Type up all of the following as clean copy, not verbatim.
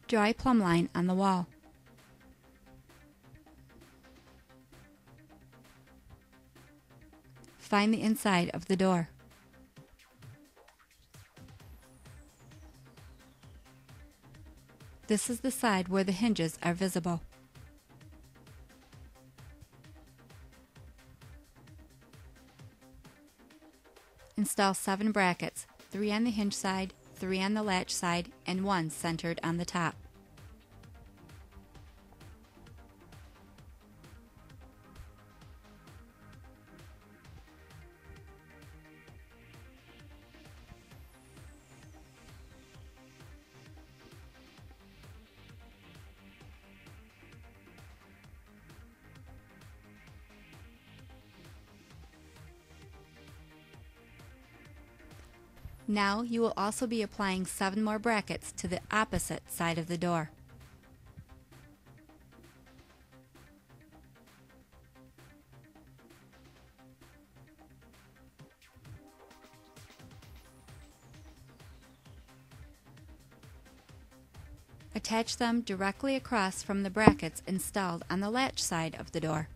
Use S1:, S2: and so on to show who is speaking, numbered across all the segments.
S1: Draw a plumb line on the wall. Find the inside of the door. This is the side where the hinges are visible. Install 7 brackets, 3 on the hinge side, 3 on the latch side, and 1 centered on the top. Now you will also be applying 7 more brackets to the opposite side of the door. Attach them directly across from the brackets installed on the latch side of the door.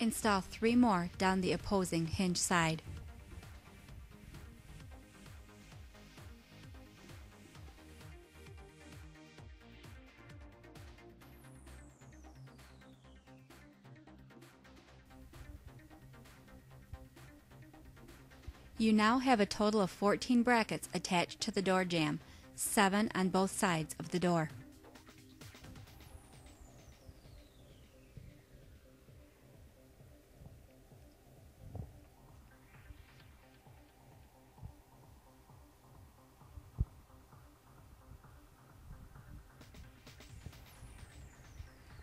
S1: Install 3 more down the opposing hinge side. You now have a total of 14 brackets attached to the door jamb, 7 on both sides of the door.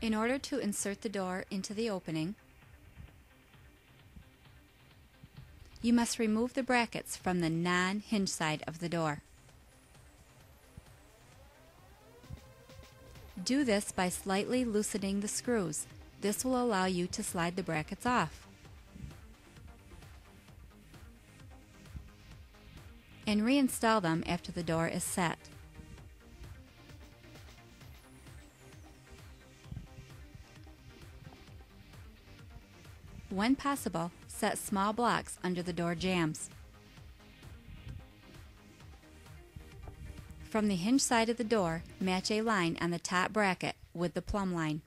S1: In order to insert the door into the opening, you must remove the brackets from the non-hinge side of the door. Do this by slightly loosening the screws. This will allow you to slide the brackets off. And reinstall them after the door is set. When possible, set small blocks under the door jambs. From the hinge side of the door, match a line on the top bracket with the plumb line.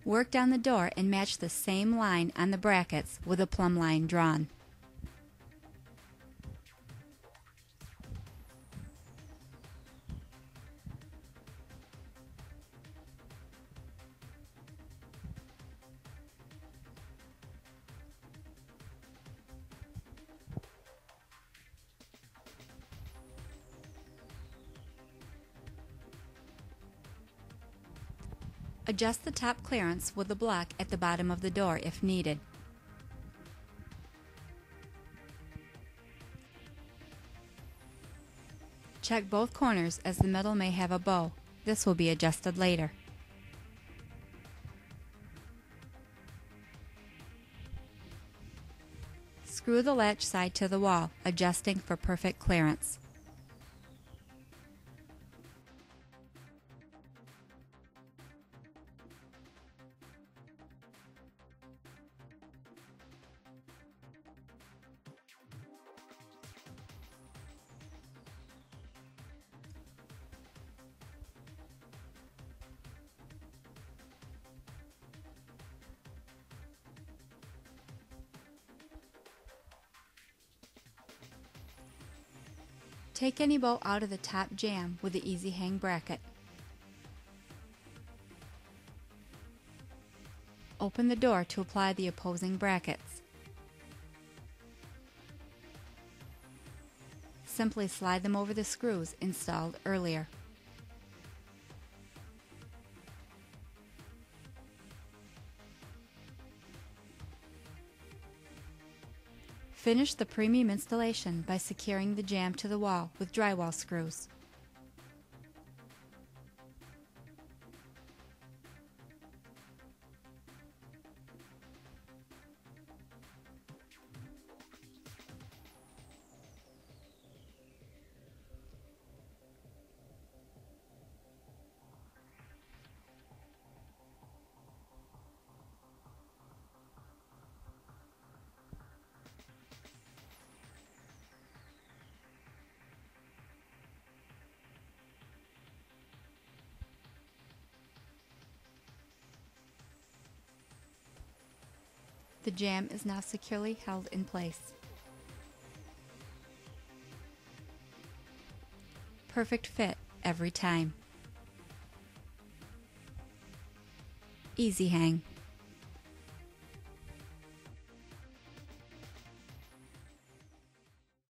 S1: Work down the door and match the same line on the brackets with a plumb line drawn. Adjust the top clearance with the block at the bottom of the door if needed. Check both corners as the middle may have a bow. This will be adjusted later. Screw the latch side to the wall, adjusting for perfect clearance. Take any bolt out of the top jamb with the easy hang bracket. Open the door to apply the opposing brackets. Simply slide them over the screws installed earlier. Finish the premium installation by securing the jamb to the wall with drywall screws. The jamb is now securely held in place. Perfect fit every time. Easy hang.